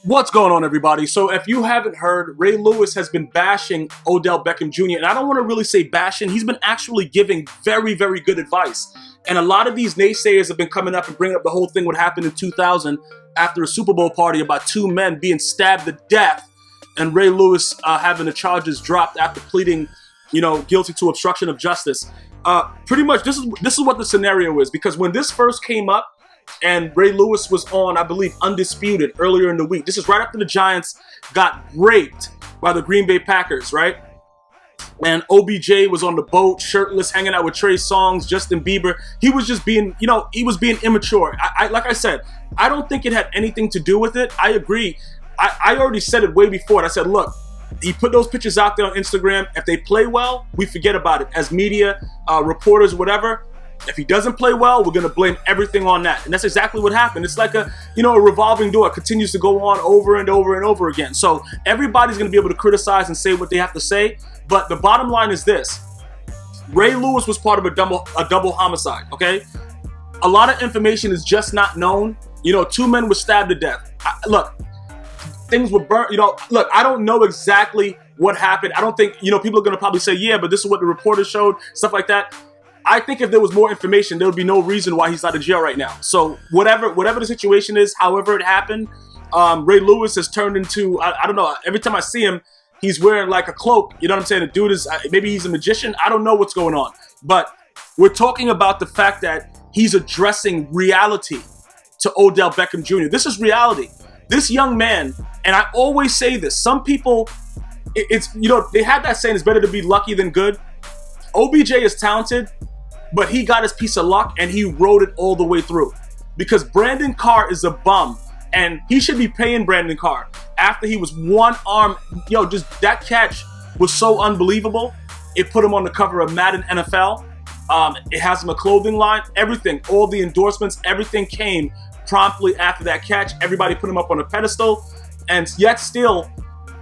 What's going on, everybody? So if you haven't heard, Ray Lewis has been bashing Odell Beckham Jr. And I don't want to really say bashing. He's been actually giving very, very good advice. And a lot of these naysayers have been coming up and bringing up the whole thing what happened in 2000 after a Super Bowl party about two men being stabbed to death and Ray Lewis having the charges dropped after pleading, guilty to obstruction of justice. Pretty much this is what the scenario is, because when this first came up, and Ray Lewis was on, I believe, Undisputed earlier in the week. This is right after the Giants got raped by the Green Bay Packers, right? And OBJ was on the boat, shirtless, hanging out with Trey Songz, Justin Bieber. He was just being, he was being immature. Like I said, I don't think it had anything to do with it. I agree. I already said it way before. I said, look, he put those pictures out there on Instagram. If they play well, we forget about it. As media, reporters, whatever. If he doesn't play well, we're going to blame everything on that. And that's exactly what happened. It's like a revolving door. It continues to go on over and over and over again. So everybody's going to be able to criticize and say what they have to say. But the bottom line is this. Ray Lewis was part of a double homicide, okay? A lot of information is just not known. Two men were stabbed to death. Look, things were burnt. Look, I don't know exactly what happened. I don't think, people are going to probably say, yeah, but this is what the reporters showed, stuff like that. I think if there was more information, there would be no reason why he's not in jail right now. So whatever the situation is, however it happened, Ray Lewis has turned into, I don't know, every time I see him, he's wearing like a cloak. You know what I'm saying? The dude is, maybe he's a magician. I don't know what's going on. But we're talking about the fact that he's addressing reality to Odell Beckham Jr. This is reality. This young man, and I always say this, some people, they have that saying, it's better to be lucky than good. OBJ is talented, but he got his piece of luck and he rode it all the way through. Because Brandon Carr is a bum, and he should be paying Brandon Carr after he was one arm. Just that catch was so unbelievable. It put him on the cover of Madden NFL. It has him a clothing line, everything, all the endorsements, everything came promptly after that catch. Everybody put him up on a pedestal, and yet still,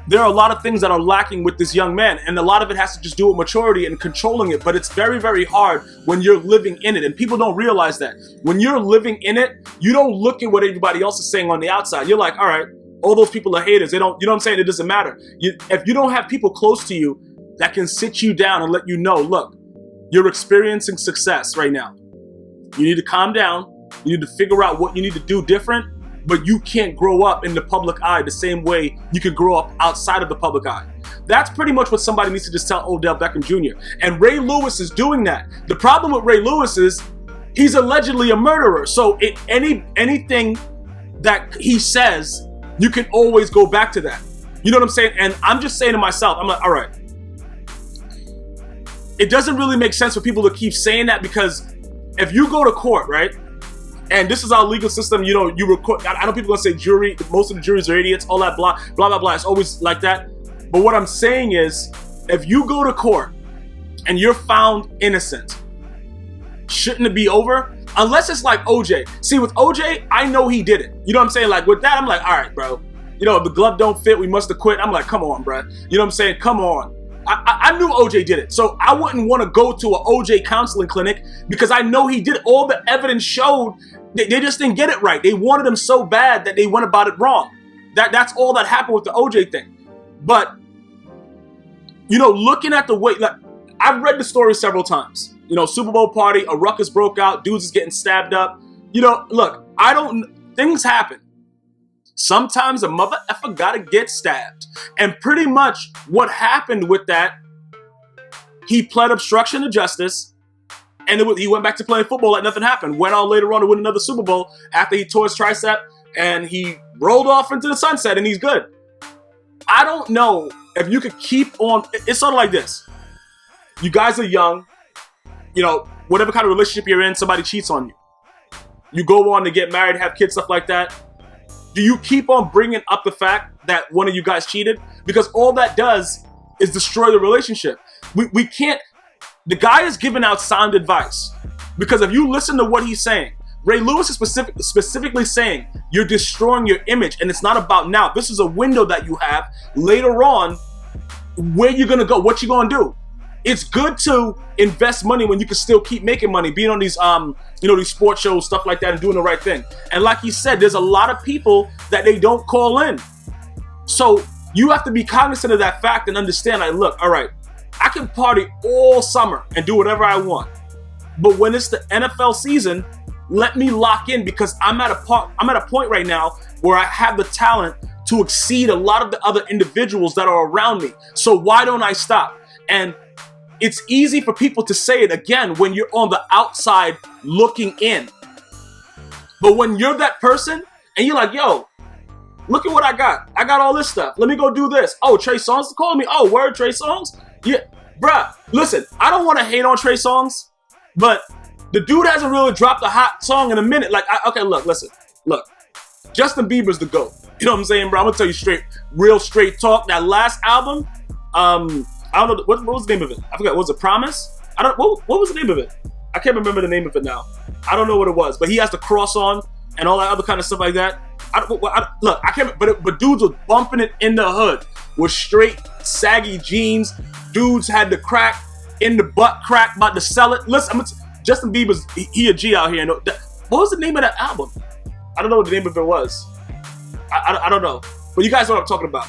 there are a lot of things that are lacking with this young man, and a lot of it has to just do with maturity and controlling it, but it's very, very hard when you're living in it, and people don't realize that. When you're living in it, you don't look at what everybody else is saying on the outside. You're like, all right, all those people are haters. They don't, you know what I'm saying? It doesn't matter. If you don't have people close to you that can sit you down and let you know, look, you're experiencing success right now. You need to calm down. You need to figure out what you need to do different. But you can't grow up in the public eye the same way you could grow up outside of the public eye. That's pretty much what somebody needs to just tell Odell Beckham Jr. And Ray Lewis is doing that. The problem with Ray Lewis is he's allegedly a murderer. So anything that he says, you can always go back to that. You know what I'm saying? And I'm just saying to myself, I'm like, all right. It doesn't really make sense for people to keep saying that, because if you go to court, right? And this is our legal system, you record. I know people are gonna say jury, most of the juries are idiots, all that blah, blah, blah, blah. It's always like that. But what I'm saying is, if you go to court and you're found innocent, shouldn't it be over? Unless it's like OJ. See, with OJ, I know he did it. You know what I'm saying? Like with that, I'm like, all right, bro. If the glove don't fit, we must have quit. I'm like, come on, bro. You know what I'm saying? Come on. I knew OJ did it, so I wouldn't want to go to an OJ counseling clinic because I know he did it. All the evidence showed they just didn't get it right. They wanted him so bad that they went about it wrong. That's all that happened with the OJ thing. But looking at the way, like, I've read the story several times. Super Bowl party, a ruckus broke out, dudes is getting stabbed up. Look, things happen. Sometimes a mother effer gotta get stabbed. And pretty much what happened with that, he pled obstruction of justice, and he went back to playing football like nothing happened. Went on later on to win another Super Bowl after he tore his tricep, and he rolled off into the sunset, and he's good. I don't know if you could keep on. It's sort of like this. You guys are young. Whatever kind of relationship you're in, somebody cheats on you. You go on to get married, have kids, stuff like that. Do you keep on bringing up the fact that one of you guys cheated? Because all that does is destroy the relationship. We can't. The guy is giving out sound advice. Because if you listen to what he's saying, Ray Lewis is specifically saying you're destroying your image, and it's not about now. This is a window that you have later on where you're going to go, what you're going to do. it's good to invest money when you can still keep making money, being on these these sports shows, stuff like that, and doing the right thing. And like he said, there's a lot of people that they don't call in. So you have to be cognizant of that fact and understand, like, look, all right, I can party all summer and do whatever I want. But when it's the NFL season, let me lock in, because I'm at a point right now where I have the talent to exceed a lot of the other individuals that are around me. So why don't I stop? And it's easy for people to say it, again, when you're on the outside looking in. But when you're that person and you're like, yo, look at what I got. I got all this stuff. Let me go do this. Oh, Trey Songz calling me. Oh, word, Trey Songz? Yeah, bruh, listen, I don't want to hate on Trey Songz, but the dude hasn't really dropped a hot song in a minute. Like, okay, look, Justin Bieber's the GOAT. You know what I'm saying, bro? I'm gonna tell you real straight talk. That last album, I don't know, what was the name of it? I forgot. Was it Promise? What was the name of it? I can't remember the name of it now. I don't know what it was, but he has the cross on and all that other kind of stuff like that. Look, I can't, but dudes was bumping it in the hood with straight saggy jeans. Dudes had the crack in the butt crack, about to sell it. Listen, Justin Bieber's, he a G out here. What was the name of that album? I don't know what the name of it was. I don't know. But you guys know what I'm talking about.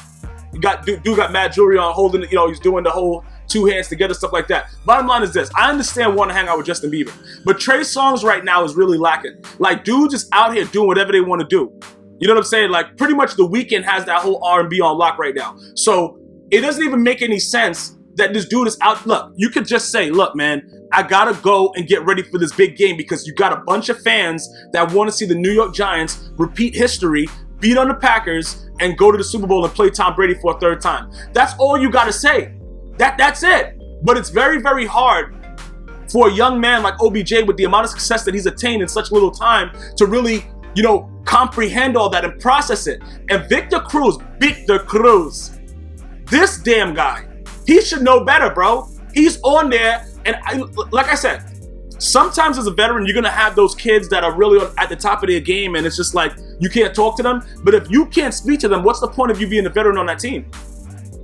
You got dude got mad jewelry on, holding it, he's doing the whole two hands together, stuff like that. Bottom line is this: I understand wanting to hang out with Justin Bieber, but Trey Songz right now is really lacking. Like, dudes just out here doing whatever they want to do. You know what I'm saying? Like, pretty much The Weeknd has that whole R&B on lock right now. So it doesn't even make any sense that this dude is out. Look, you could just say, look, man, I gotta go and get ready for this big game, because you got a bunch of fans that want to see the New York Giants repeat history, beat on the Packers, and go to the Super Bowl and play Tom Brady for a third time. That's all you gotta say. That's it. But it's very, very hard for a young man like OBJ, with the amount of success that he's attained in such little time, to really, comprehend all that and process it. And Victor Cruz, this damn guy, he should know better, bro. He's on there, and like I said, sometimes as a veteran, you're gonna have those kids that are really at the top of their game, and it's just like, you can't talk to them. But if you can't speak to them, what's the point of you being a veteran on that team?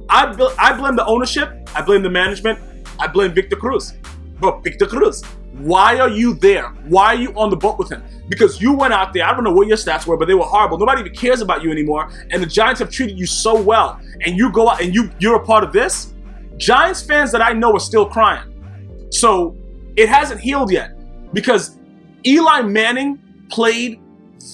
I blame the ownership, I blame the management, I blame Victor Cruz. But Victor Cruz, why are you there? Why are you on the boat with him? Because you went out there, I don't know what your stats were, but they were horrible. Nobody even cares about you anymore, and the Giants have treated you so well, and you go out and you're a part of this? Giants fans that I know are still crying. So it hasn't healed yet, because Eli Manning played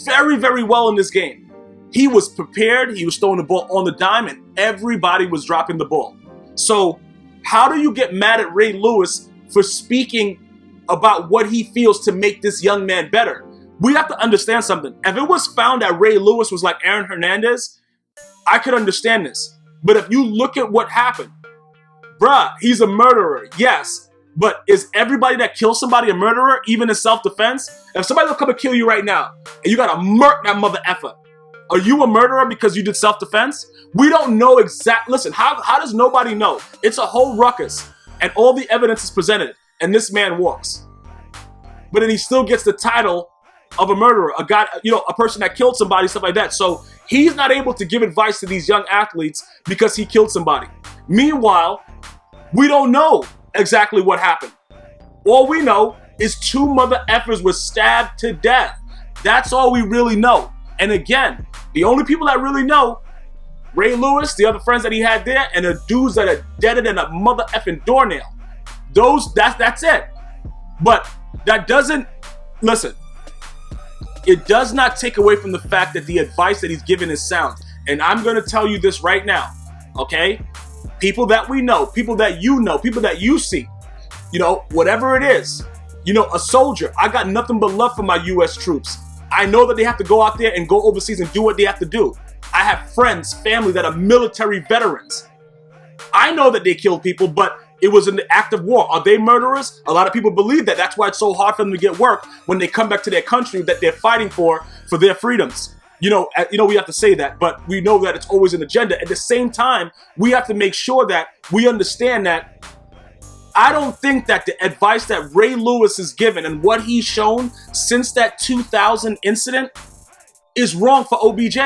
very, very well in this game. He was prepared, he was throwing the ball on the dime, and everybody was dropping the ball. So how do you get mad at Ray Lewis for speaking about what he feels to make this young man better? We have to understand something. If it was found that Ray Lewis was like Aaron Hernandez, I could understand this. But if you look at what happened, bruh, he's a murderer, yes. But is everybody that kills somebody a murderer, even in self-defense? If somebody will come and kill you right now, and you gotta murk that mother effer, are you a murderer because you did self-defense? We don't know exactly. Listen, how does nobody know? It's a whole ruckus, and all the evidence is presented, and this man walks. But then he still gets the title of a murderer, a guy, a person that killed somebody, stuff like that. So he's not able to give advice to these young athletes because he killed somebody. Meanwhile, we don't know exactly what happened. All we know is two mother effers were stabbed to death. That's all we really know. And again, the only people that really know, Ray Lewis, the other friends that he had there, and the dudes that are deader than a mother effing doornail. That's it. But that doesn't, listen, it does not take away from the fact that the advice that he's given is sound. And I'm going to tell you this right now, okay? People that we know, people that you see, whatever it is, a soldier. I got nothing but love for my U.S. troops. I know that they have to go out there and go overseas and do what they have to do. I have friends, family that are military veterans. I know that they killed people, but it was an act of war. Are they murderers? A lot of people believe that. That's why it's so hard for them to get work when they come back to their country that they're fighting for their freedoms. We have to say that, but we know that it's always an agenda. At the same time, we have to make sure that we understand that I don't think that the advice that Ray Lewis has given and what he's shown since that 2000 incident is wrong for OBJ.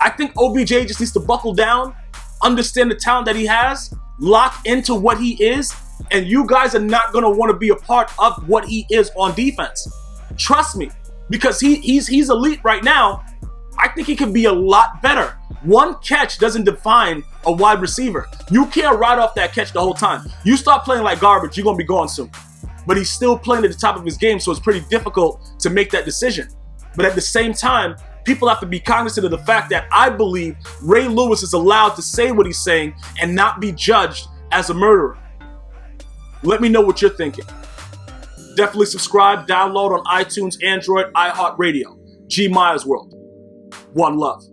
I think OBJ just needs to buckle down, understand the talent that he has, lock into what he is, And you guys are not going to want to be a part of what he is on defense. Trust me, because he's elite right now. I think he can be a lot better. One catch doesn't define a wide receiver. You can't ride off that catch the whole time. You start playing like garbage, you're going to be gone soon. But he's still playing at the top of his game, so it's pretty difficult to make that decision. But at the same time, people have to be cognizant of the fact that I believe Ray Lewis is allowed to say what he's saying and not be judged as a murderer. Let me know what you're thinking. Definitely subscribe, download on iTunes, Android, iHeartRadio. GmiasWorld. One love.